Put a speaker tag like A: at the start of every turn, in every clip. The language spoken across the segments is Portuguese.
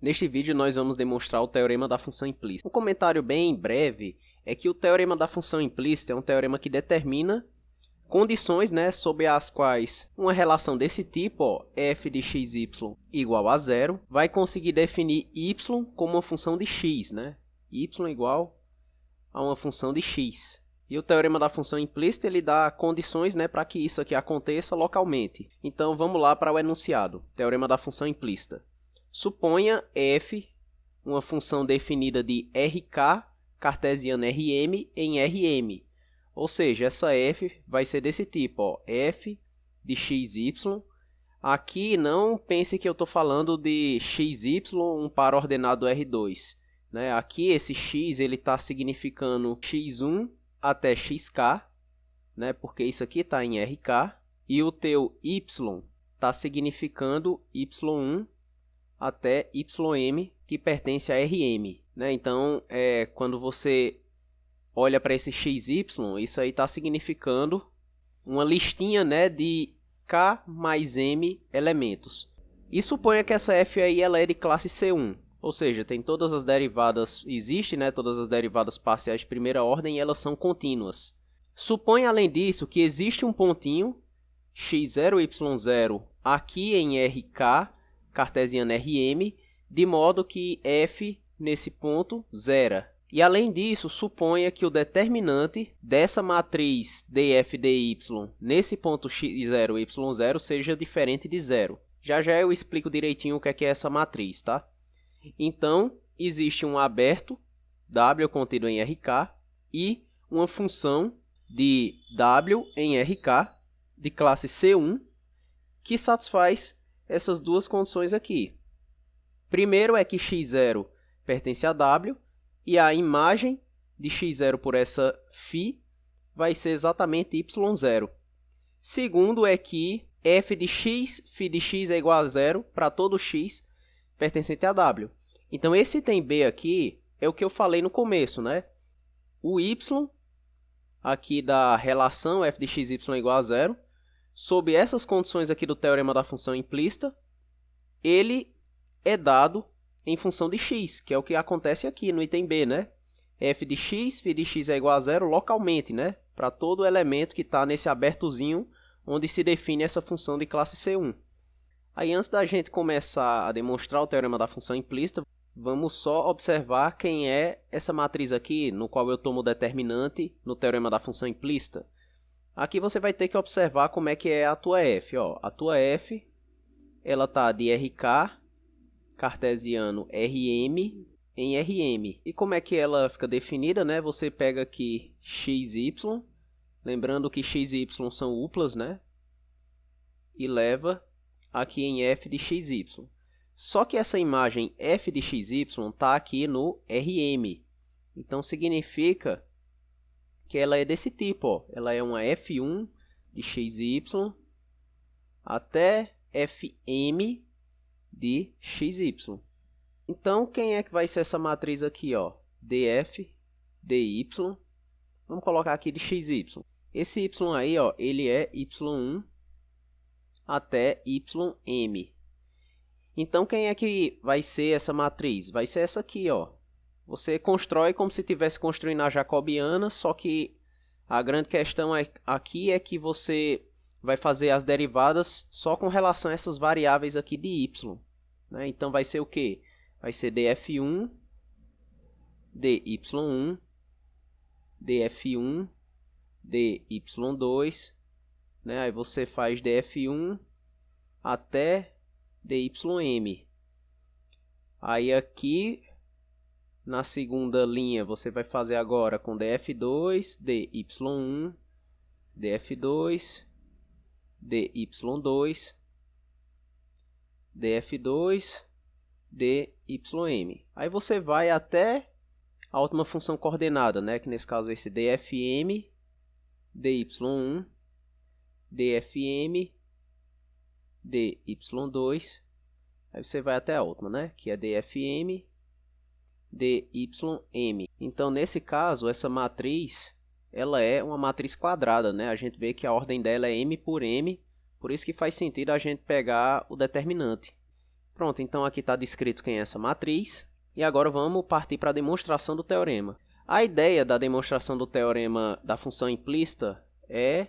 A: Neste vídeo nós vamos demonstrar o teorema da função implícita. Um comentário bem breve é que o teorema da função implícita é um teorema que determina condições, sob as quais uma relação desse tipo, f de xy igual a zero, vai conseguir definir y como uma função de x, y igual a uma função de x. E o teorema da função implícita ele dá condições para que isso aqui aconteça localmente. Então vamos lá para o enunciado. Teorema da função implícita. Suponha f uma função definida de Rk cartesiana Rm em Rm. Ou seja, essa f vai ser desse tipo, f de xy. Aqui não pense que eu estou falando de xy um par ordenado R2. Aqui esse x está significando x1 até xk, porque isso aqui está em Rk. E o teu y está significando y1 até ym, que pertence a Rm. Então, quando você olha para esse xy, isso aí está significando uma listinha de k mais m elementos. E suponha que essa f aí ela é de classe C1, ou seja, tem todas as derivadas, existe todas as derivadas parciais de primeira ordem e elas são contínuas. Suponha além disso que existe um pontinho x0, y0 aqui em Rk cartesiana Rm, de modo que f nesse ponto zera. E além disso, suponha que o determinante dessa matriz df dy nesse ponto x0, y0 seja diferente de zero. Já eu explico direitinho o que é essa matriz, tá? Então, existe um aberto, w contido em Rk, e uma função de w em Rk, de classe C1, que satisfaz essas duas condições aqui. Primeiro é que x0 pertence a w, e a imagem de x0 por essa φ vai ser exatamente y0. Segundo é que f de x, φ de x é igual a zero para todo x pertencente a w. Então, esse item B aqui é o que eu falei no começo, O y aqui da relação f de xy é igual a zero, sob essas condições aqui do teorema da função implícita, ele é dado em função de x, que é o que acontece aqui no item B, f de x, φ de x é igual a zero localmente, para todo elemento que está nesse abertozinho onde se define essa função de classe C1. Aí, antes da gente começar a demonstrar o teorema da função implícita, vamos só observar quem é essa matriz aqui, no qual eu tomo o determinante no teorema da função implícita. Aqui você vai ter que observar como é que é a tua f. A tua f ela está de Rk cartesiano Rm em Rm. E como é que ela fica definida? Você pega aqui xy, lembrando que xy são uplas, e leva aqui em f de xy. Só que essa imagem f de xy está aqui no Rm. Então, significa que ela é desse tipo. Ela é uma f1 de xy até fm de xy. Então, quem é que vai ser essa matriz aqui? df, dy. Vamos colocar aqui de xy. Esse y aí, ele é y1 até ym. Então, quem é que vai ser essa matriz? Vai ser essa aqui, Você constrói como se estivesse construindo a jacobiana, só que a grande questão aqui é que você vai fazer as derivadas só com relação a essas variáveis aqui de y. Então, vai ser o quê? Vai ser df1, dy1, df1, dy2, Aí você faz df1 até dym. Aí aqui, na segunda linha, você vai fazer agora com df2, dy1, df2, dy2, df2, dym. Aí você vai até a última função coordenada, que nesse caso vai ser dfm, dy1, dfm, dy2. Aí você vai até a última, que é dfm, dym. Então, nesse caso, essa matriz ela é uma matriz quadrada, A gente vê que a ordem dela é m por m, por isso que faz sentido a gente pegar o determinante. Pronto, então aqui está descrito quem é essa matriz. E agora vamos partir para a demonstração do teorema. A ideia da demonstração do teorema da função implícita é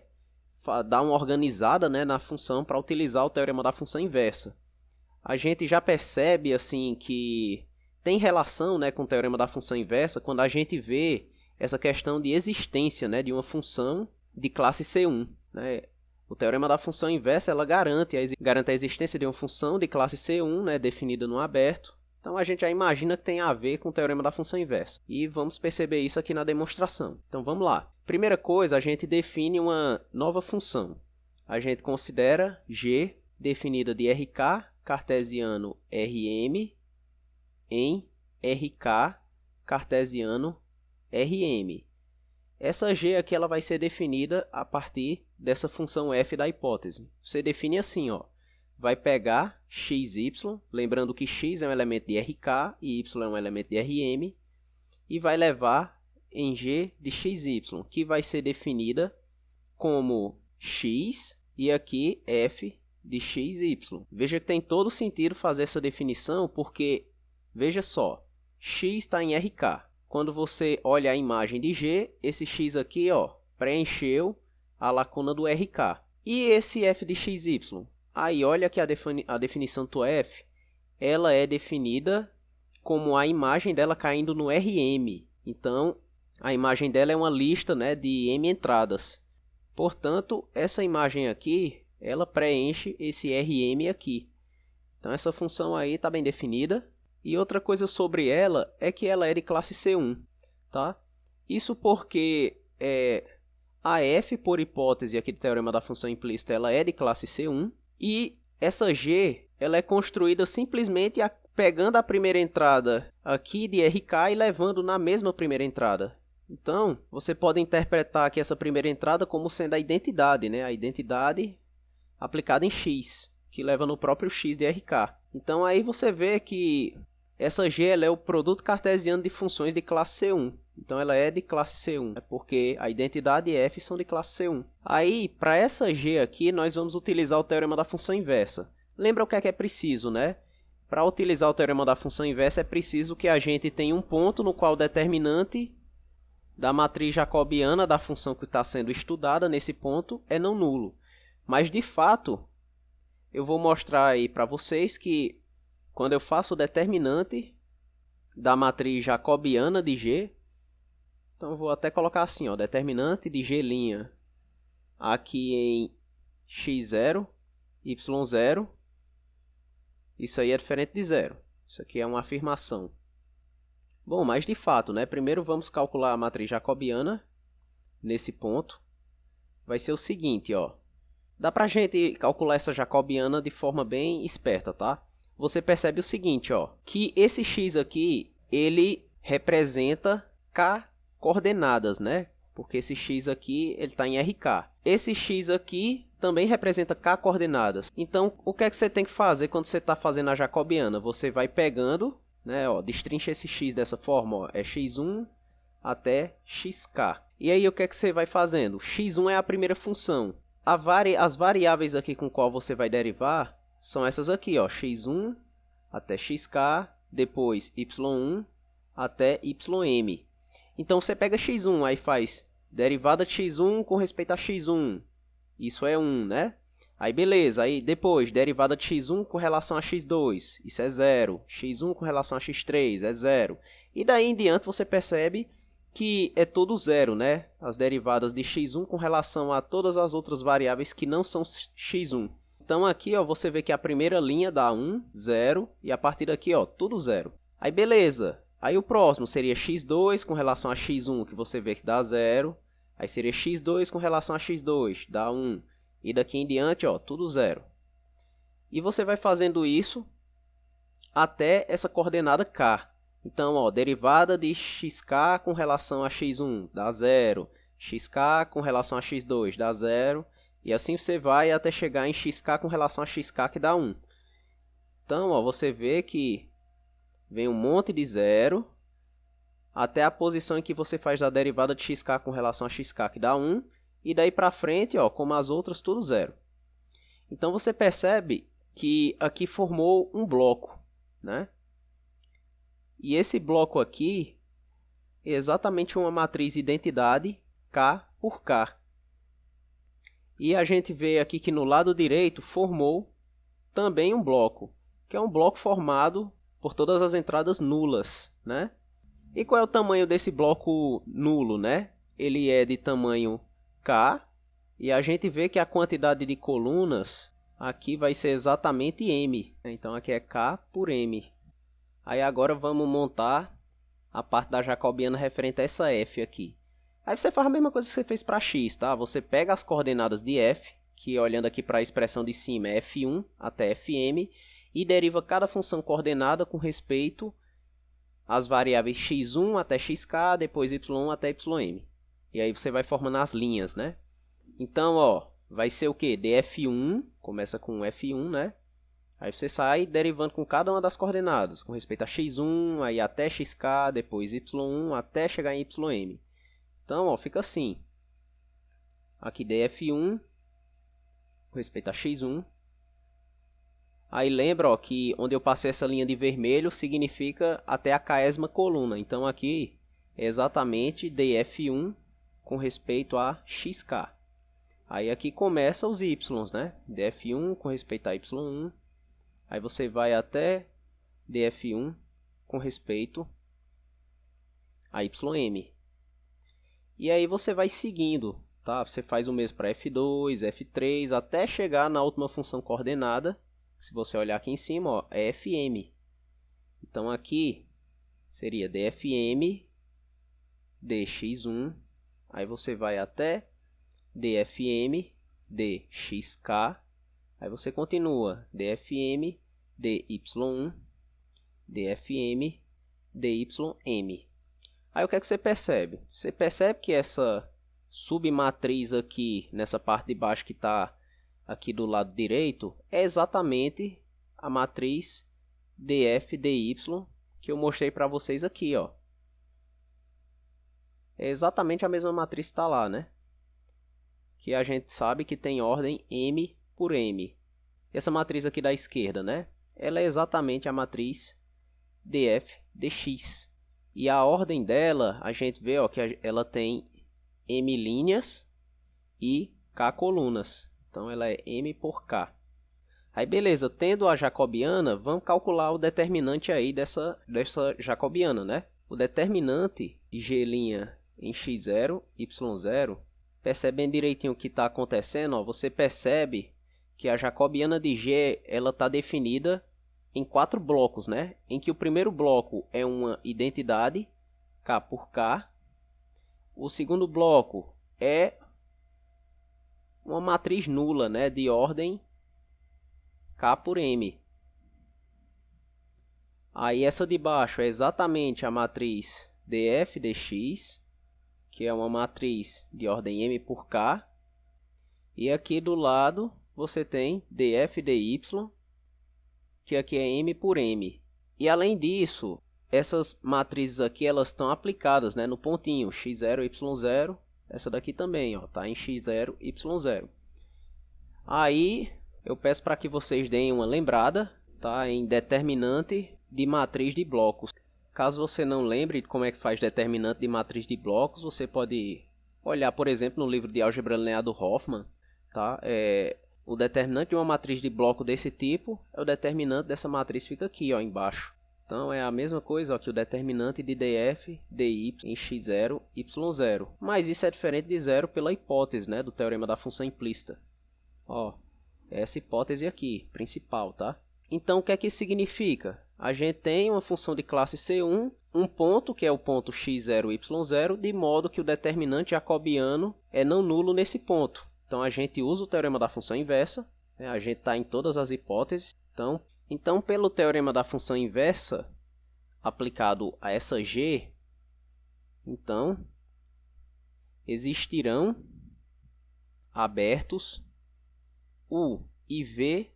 A: dar uma organizada, né, na função para utilizar o teorema da função inversa. A gente já percebe assim que tem relação, né, com o teorema da função inversa quando a gente vê essa questão de existência, né, de uma função de classe C1. Né? O teorema da função inversa ela garante a existência de uma função de classe C1, né, definida no aberto. Então a gente já imagina que tem a ver com o teorema da função inversa. E vamos perceber isso aqui na demonstração. Então vamos lá. Primeira coisa, a gente define uma nova função. A gente considera G definida de RK cartesiano Rm em RK cartesiano Rm. Essa G aqui ela vai ser definida a partir dessa função f da hipótese. Você define assim, ó. Vai pegar xy, lembrando que x é um elemento de RK e y é um elemento de Rm, e vai levar em G de xy, que vai ser definida como x e aqui f de xy. Veja que tem todo sentido fazer essa definição, porque, veja só, x está em RK. Quando você olha a imagem de G, esse x aqui, ó, preencheu a lacuna do RK. E esse f de xy? Aí, olha que a definição do f, ela é definida como a imagem dela caindo no Rm. Então, a imagem dela é uma lista, né, de m entradas. Portanto, essa imagem aqui, ela preenche esse Rm aqui. Então, essa função aí está bem definida. E outra coisa sobre ela é que ela é de classe C1. Tá? Isso porque a f, por hipótese aqui do teorema da função implícita, ela é de classe C1. E essa G ela é construída simplesmente pegando a primeira entrada aqui de RK e levando na mesma primeira entrada. Então, você pode interpretar aqui essa primeira entrada como sendo a identidade, né? A identidade aplicada em x, que leva no próprio x de RK. Então, aí você vê que essa G ela é o produto cartesiano de funções de classe C1. Então, ela é de classe C1, né? Porque a identidade e f são de classe C1. Aí, para essa G aqui, nós vamos utilizar o teorema da função inversa. Lembra o que é preciso, né? Para utilizar o teorema da função inversa, é preciso que a gente tenha um ponto no qual o determinante da matriz jacobiana da função que está sendo estudada nesse ponto é não nulo. Mas, de fato, eu vou mostrar aí para vocês que quando eu faço o determinante da matriz jacobiana de G, então eu vou até colocar assim, ó, determinante de G' aqui em x0, y0, isso aí é diferente de zero. Isso aqui é uma afirmação. Bom, mas de fato, né? Primeiro vamos calcular a matriz jacobiana nesse ponto. Vai ser o seguinte, ó. Dá pra gente calcular essa jacobiana de forma bem esperta, tá? Você percebe o seguinte, ó, que esse x aqui, ele representa k coordenadas, né? Porque esse x aqui, ele está em RK. Esse x aqui também representa k coordenadas. Então, o que é que você tem que fazer quando você está fazendo a jacobiana? Você vai pegando, né, ó, destrincha esse x dessa forma, ó, é x1 até xk. E aí, o que é que você vai fazendo? x1 é a primeira função. As variáveis aqui com qual você vai derivar são essas aqui, ó, x1 até xk, depois y1 até ym. Então, você pega x1, aí faz derivada de x1 com respeito a x1. Isso é 1, né? Aí, beleza. Aí, depois, derivada de x1 com relação a x2. Isso é 0. x1 com relação a x3 é 0. E daí em diante, você percebe que é tudo 0, né? As derivadas de x1 com relação a todas as outras variáveis que não são x1. Então, aqui, ó, você vê que a primeira linha dá 1, 0. E a partir daqui, ó, tudo 0. Aí, beleza. Aí o próximo seria x2 com relação a x1, que você vê que dá 0. Aí seria x2 com relação a x2, dá 1. E daqui em diante, ó, tudo 0. E você vai fazendo isso até essa coordenada k. Então, ó, derivada de xk com relação a x1 dá 0. Xk com relação a x2 dá 0. E assim você vai até chegar em xk com relação a xk, que dá 1. Então, ó, você vê que vem um monte de 0 até a posição em que você faz a derivada de xk com relação a xk, que dá 1. E daí para frente, ó, como as outras, tudo 0. Então, você percebe que aqui formou um bloco, né? E esse bloco aqui é exatamente uma matriz identidade K por K. E a gente vê aqui que no lado direito formou também um bloco, que é um bloco formado por todas as entradas nulas, né? E qual é o tamanho desse bloco nulo, né? Ele é de tamanho K, e a gente vê que a quantidade de colunas aqui vai ser exatamente M. Então aqui é K por M. Aí agora vamos montar a parte da jacobiana referente a essa F aqui. Aí você faz a mesma coisa que você fez para X, tá? Você pega as coordenadas de F, que olhando aqui para a expressão de cima é F1 até Fm, e deriva cada função coordenada com respeito às variáveis x1 até xk, depois y1 até ym. E aí você vai formando as linhas, né? Então, ó, vai ser o quê? df1, começa com F1, né? Aí você sai derivando com cada uma das coordenadas, com respeito a x1, aí até xk, depois y1, até chegar em ym. Então, ó, fica assim. Aqui df1, com respeito a x1. Aí lembra, ó, que onde eu passei essa linha de vermelho significa até a késima coluna. Então aqui é exatamente df1 com respeito a xk. Aí aqui começa os y, né? df1 com respeito a y1. Aí você vai até df1 com respeito a ym. E aí você vai seguindo, tá? Você faz o mesmo para f2, f3, até chegar na última função coordenada. Se você olhar aqui em cima, ó, é fm. Então aqui seria dfm dx1. Aí você vai até dfm dxk. Aí você continua dfm dy1, dfm dym. Aí o que é que você percebe? Você percebe que essa submatriz aqui, nessa parte de baixo que está aqui do lado direito, é exatamente a matriz df dy que eu mostrei para vocês aqui, ó. É exatamente a mesma matriz que está lá, né? Que a gente sabe que tem ordem m por m. Essa matriz aqui da esquerda, né? Ela é exatamente a matriz df dx. E a ordem dela, a gente vê, ó, que ela tem m linhas e k colunas. Então ela é m por k. Aí beleza, tendo a jacobiana, vamos calcular o determinante aí dessa jacobiana, né? O determinante de g' em x0, y0, percebendo direitinho o que está acontecendo, ó, você percebe que a jacobiana de g ela está definida em 4 blocos, né? Em que o primeiro bloco é uma identidade, k por k. O segundo bloco é uma matriz nula, né? De ordem k por m. Aí essa de baixo é exatamente a matriz df dx, que é uma matriz de ordem m por k. E aqui do lado você tem df dy, que aqui é m por m. E além disso, essas matrizes aqui elas estão aplicadas, né, no pontinho x0, y0. Essa daqui também, ó, tá em x0, y0. Aí eu peço para que vocês deem uma lembrada, tá, em determinante de matriz de blocos. Caso você não lembre como é que faz determinante de matriz de blocos, você pode olhar, por exemplo, no livro de álgebra linear do Hoffman, tá? O determinante de uma matriz de bloco desse tipo é o determinante dessa matriz, fica aqui, ó, embaixo. Então é a mesma coisa, ó, que o determinante de df dy em x0, y0. Mas isso é diferente de zero pela hipótese, né, do teorema da função implícita. Ó, essa hipótese aqui, principal, tá? Então o que é que isso significa? A gente tem uma função de classe C1, um ponto, que é o ponto x0, y0, de modo que o determinante jacobiano é não nulo nesse ponto. Então a gente usa o teorema da função inversa, né? A gente está em todas as hipóteses. Então, pelo teorema da função inversa, aplicado a essa g, então, existirão abertos U e V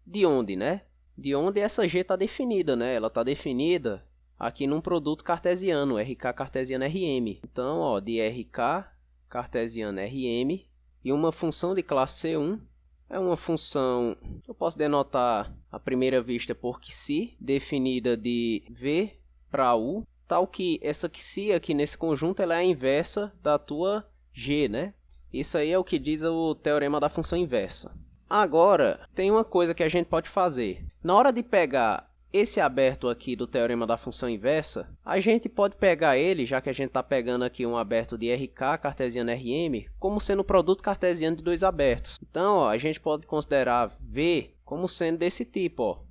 A: de onde, né? De onde essa g está definida, né? Ela está definida aqui num produto cartesiano, RK cartesiano RM. Então, ó, de RK cartesiano RM, e uma função de classe C1 é uma função que eu posso denotar à primeira vista por Xi, definida de V para U, tal que essa Xi aqui nesse conjunto ela é a inversa da tua G, né? Isso aí é o que diz o teorema da função inversa. Agora, tem uma coisa que a gente pode fazer. Na hora de pegar esse aberto aqui do teorema da função inversa, a gente pode pegar ele, já que a gente está pegando aqui um aberto de RK, cartesiano RM, como sendo o produto cartesiano de dois abertos. Então, ó, a gente pode considerar V como sendo desse tipo, ó,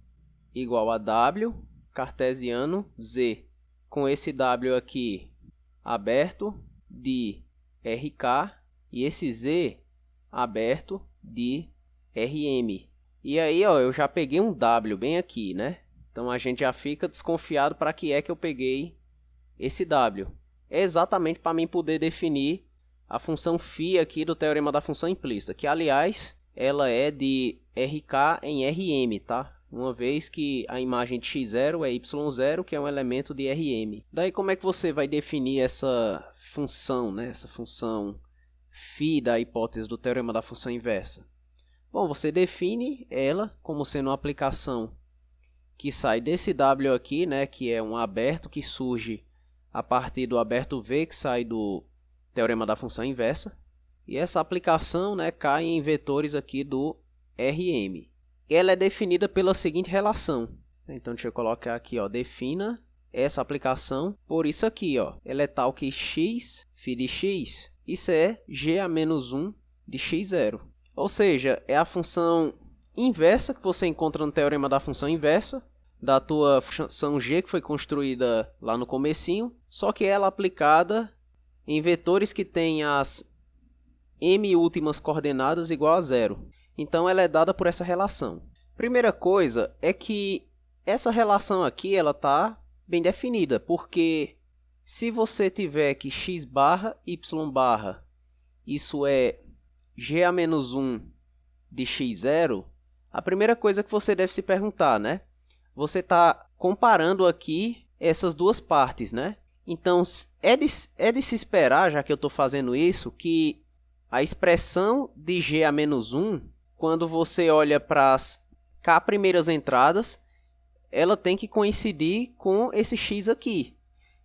A: igual a W, cartesiano, Z. Com esse W aqui aberto de RK e esse Z aberto de RM. E aí, ó, eu já peguei um W bem aqui, né? Então, a gente já fica desconfiado para que é que eu peguei esse W. É exatamente para mim poder definir a função φ aqui do teorema da função implícita, que, aliás, ela é de RK em RM, tá? Uma vez que a imagem de x0 é y0, que é um elemento de RM. Daí, como é que você vai definir essa função, né? Essa função φ da hipótese do teorema da função inversa? Bom, você define ela como sendo uma aplicação que sai desse W aqui, né, que é um aberto que surge a partir do aberto V, que sai do teorema da função inversa. E essa aplicação, né, cai em vetores aqui do RM. Ela é definida pela seguinte relação. Então, deixa eu colocar aqui, ó, defina essa aplicação por isso aqui, ó. Ela é tal que x, φ de x, isso é g a menos 1 de x0. Ou seja, é a função inversa que você encontra no teorema da função inversa, da tua função g que foi construída lá no comecinho, só que ela aplicada em vetores que têm as m últimas coordenadas igual a 0. Então, ela é dada por essa relação. Primeira coisa é que essa relação aqui ela está bem definida, porque se você tiver que x barra, y barra, isso é g a menos 1 de x0, a primeira coisa que você deve se perguntar, né? Você está comparando aqui essas duas partes, né? Então, é de se esperar, já que eu estou fazendo isso, que a expressão de g a menos 1, quando você olha para as k primeiras entradas, ela tem que coincidir com esse x aqui.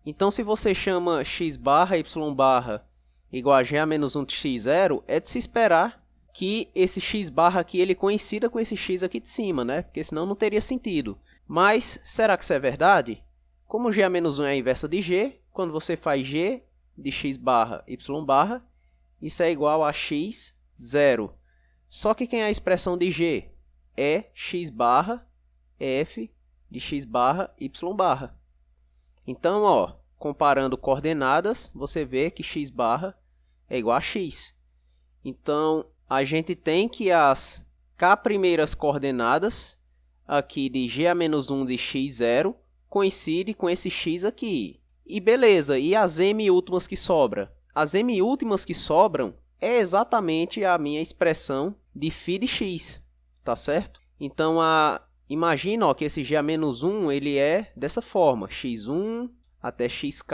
A: Então, se você chama x barra, y barra igual a g a menos 1 de x0, é de se esperar que esse x barra aqui ele coincida com esse x aqui de cima, né? Porque senão não teria sentido. Mas, será que isso é verdade? Como g a menos 1 é a inversa de g, quando você faz g de x barra, y barra, isso é igual a x0. Só que quem é a expressão de g? É x barra, f de x barra, y barra. Então, ó, comparando coordenadas, você vê que x barra é igual a x. Então, a gente tem que as k primeiras coordenadas aqui de g a menos 1 de x0 coincide com esse x aqui. E beleza, e as m últimas que sobram? As m últimas que sobram é exatamente a minha expressão de φ de x, tá certo? Então, imagina ó, que esse g a menos 1 ele é dessa forma, x1 até xk,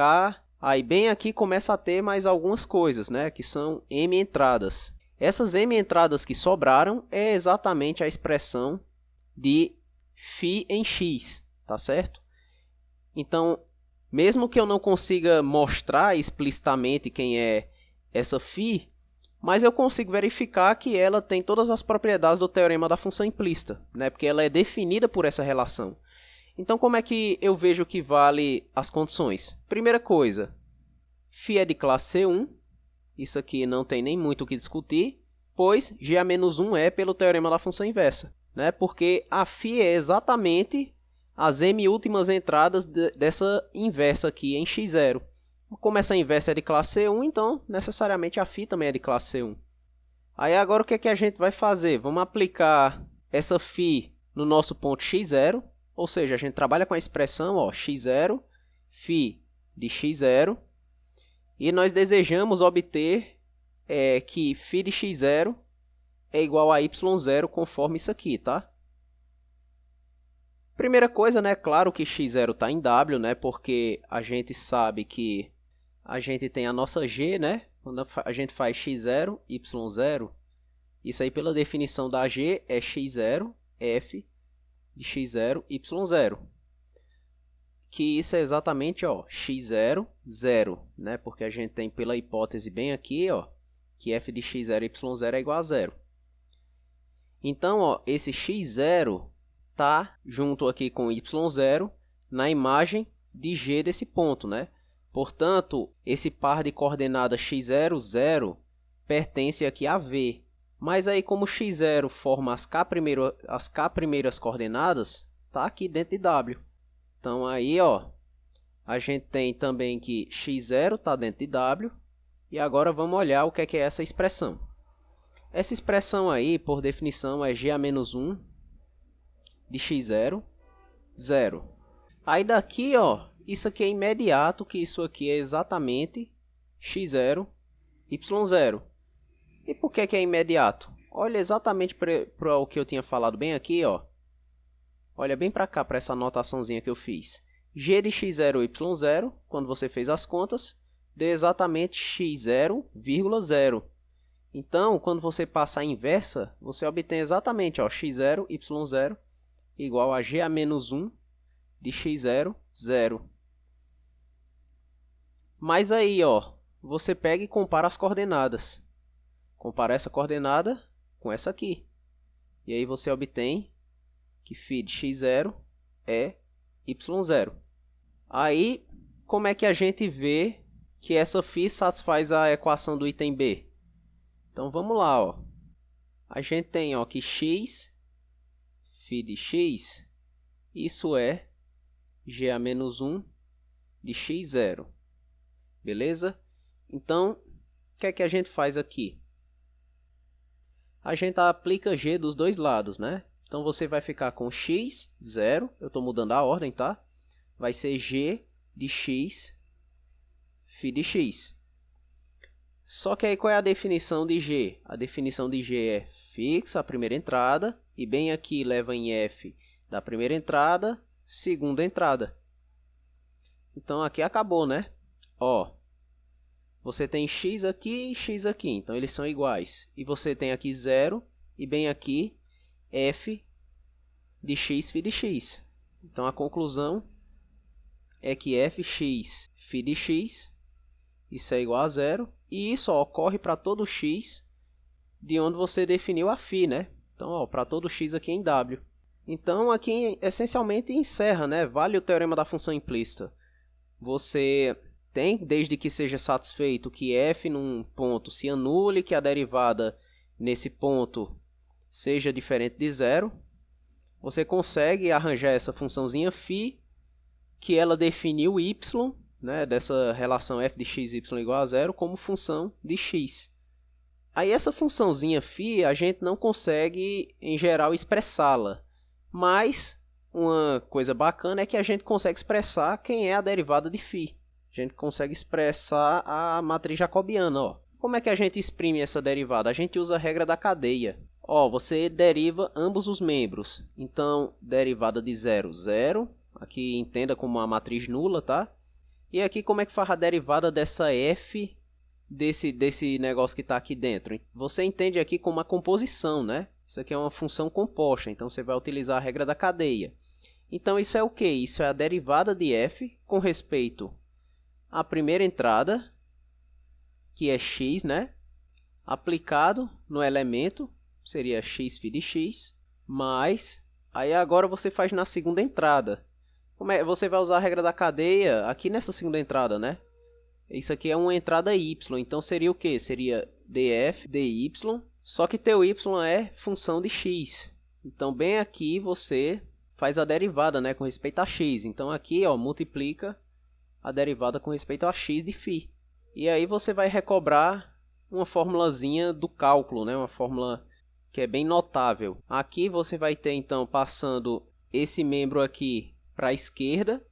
A: aí bem aqui começa a ter mais algumas coisas, né, que são m entradas. Essas m entradas que sobraram é exatamente a expressão de φ em x, tá certo? Então, mesmo que eu não consiga mostrar explicitamente quem é essa φ, mas eu consigo verificar que ela tem todas as propriedades do teorema da função implícita, né? Porque ela é definida por essa relação. Então, como é que eu vejo que vale as condições? Primeira coisa, φ é de classe C1, isso aqui não tem nem muito o que discutir, pois g a menos 1 é pelo teorema da função inversa, né? Porque a φ é exatamente as m últimas entradas dessa inversa aqui em x0. Como essa inversa é de classe C1, então necessariamente a φ também é de classe C1. Aí agora o que é que a gente vai fazer? Vamos aplicar essa φ no nosso ponto x0, ou seja, a gente trabalha com a expressão ó, x0, φ de x0, e nós desejamos obter que φ de x0 é igual a y0 conforme isso aqui, tá? Primeira coisa, né, claro que x0 está em W, né, porque a gente sabe que a gente tem a nossa g, né, quando a gente faz x0, y0, Isso aí pela definição da G é x0, f de x0, y0. Que isso é exatamente, ó, x0, 0, né? Porque a gente tem pela hipótese bem aqui, ó, que f de x0 e y0 é igual a 0. Então, ó, esse x0 tá junto aqui com y0 na imagem de G desse ponto, né? Portanto, esse par de coordenadas x0, 0 pertence aqui a V. Mas aí, como x0 forma as k primeiras coordenadas, tá aqui dentro de W. Então, aí, ó, a gente tem também que x0 está dentro de W. E agora vamos olhar o que é essa expressão. Essa expressão aí, por definição, é G a menos 1 de x0, 0. Aí daqui, ó, isso aqui é imediato, que isso aqui é exatamente x0, y0. E por que é imediato? Olha exatamente para o que eu tinha falado bem aqui, ó. Olha bem para cá, para essa anotaçãozinha que eu fiz. G de x0, y0, quando você fez as contas, deu exatamente x0, 0. Então, quando você passa a inversa, você obtém exatamente, ó, x0, y0 igual a G a menos 1 de x0, 0. Mas aí, ó, você pega e compara as coordenadas. Compara essa coordenada com essa aqui. E aí você obtém que φ de x0 é y0. Aí, como é que a gente vê que essa φ satisfaz a equação do item B? Então, vamos lá, ó. A gente tem, ó, que x, φ de x, isso é G a menos 1 de x0. Beleza? Então, o que é que a gente faz aqui? A gente aplica G dos dois lados, né? Então, você vai ficar com x, 0. Eu estou mudando a ordem, tá? Vai ser G de x, φ de x. Só que aí, qual é a definição de G? A definição de G é fixa a primeira entrada. E bem aqui, leva em f da primeira entrada, segunda entrada. Então, aqui acabou, né? Ó, você tem x aqui e x aqui. Então, eles são iguais. E você tem aqui 0 e bem aqui f de x, φ de x. Então, a conclusão é que fx, φ de x, isso é igual a 0. E isso, ó, ocorre para todo x de onde você definiu a φ, né? Então, para todo x aqui em W. Então, aqui essencialmente encerra, né? Vale o teorema da função implícita. Você tem, desde que seja satisfeito que f num ponto se anule, que a derivada nesse ponto seja diferente de 0, você consegue arranjar essa funçãozinha φ, que ela definiu y, né, dessa relação f de x, y igual a 0, como função de x. Aí essa funçãozinha φ, a gente não consegue, em geral, expressá-la. Mas uma coisa bacana é que a gente consegue expressar quem é a derivada de φ. A gente consegue expressar a matriz jacobiana, ó. Como é que a gente exprime essa derivada? A gente usa a regra da cadeia. Ó, você deriva ambos os membros. Então, derivada de 0, 0. Aqui entenda como uma matriz nula, tá? E aqui como é que faz a derivada dessa f desse negócio que está aqui dentro? Você entende aqui como uma composição, né? Isso aqui é uma função composta, então você vai utilizar a regra da cadeia. Então, isso é o quê? Isso é a derivada de f com respeito à primeira entrada, que é x, né? Aplicado no elemento, seria x φ de x, mais... Aí agora você faz na segunda entrada. Você vai usar a regra da cadeia aqui nessa segunda entrada, né? Isso aqui é uma entrada y, então seria o quê? Seria df dy, só que teu y é função de x. Então, bem aqui você faz a derivada, né, com respeito a x. Então, aqui, ó, multiplica a derivada com respeito a x de φ. E aí você vai recobrar uma formulazinha do cálculo, né, uma fórmula que é bem notável. Aqui você vai ter, então, passando esse membro aqui para a esquerda,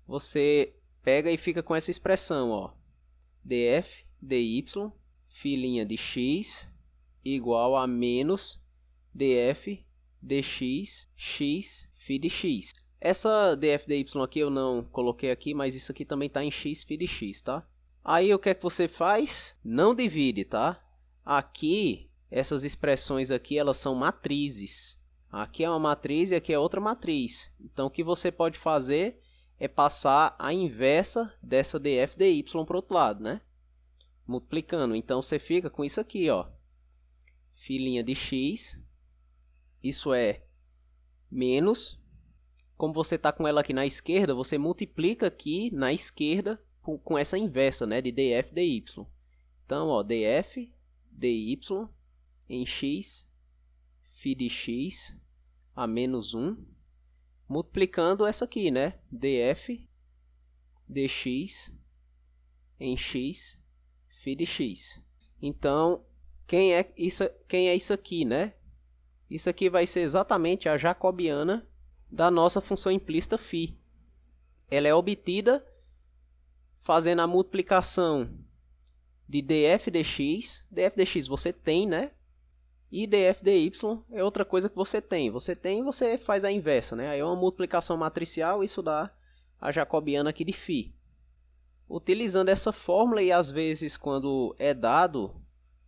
A: você pega e fica com essa expressão, ó, df dy, φ' de x, igual a menos df dx, x, φ de x. Essa df dy aqui eu não coloquei aqui, mas isso aqui também está em x, φ de x, tá? Aí o que é que você faz? Não divide, tá? Aqui essas expressões aqui, elas são matrizes. Aqui é uma matriz e aqui é outra matriz. Então, o que você pode fazer é passar a inversa dessa df dy para o outro lado, né? Multiplicando. Então, você fica com isso aqui, ó. Filinha de x. Isso é menos. Como você está com ela aqui na esquerda, você multiplica aqui na esquerda com essa inversa, né? De df dy. Então, ó, df dy em x, φ de x a menos 1, multiplicando essa aqui, né? df dx em x, φ de x. Então, quem é isso aqui, né? Isso aqui vai ser exatamente a jacobiana da nossa função implícita φ. Ela é obtida fazendo a multiplicação de df dx. Df dx você tem, né? E df dy é outra coisa que você tem. Você faz a inversa, né? Aí é uma multiplicação matricial, isso dá a jacobiana aqui de φ. Utilizando essa fórmula e às vezes quando é dado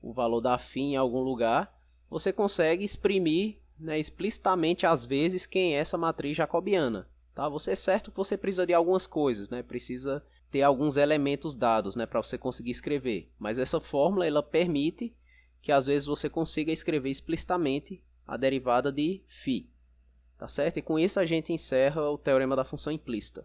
A: o valor da φ em algum lugar, você consegue exprimir, né, explicitamente às vezes quem é essa matriz jacobiana. Tá? Você é certo que você precisa de algumas coisas, né? Precisa ter alguns elementos dados, né, para você conseguir escrever. Mas essa fórmula ela permite que às vezes você consiga escrever explicitamente a derivada de φ. Tá certo? E com isso a gente encerra o teorema da função implícita.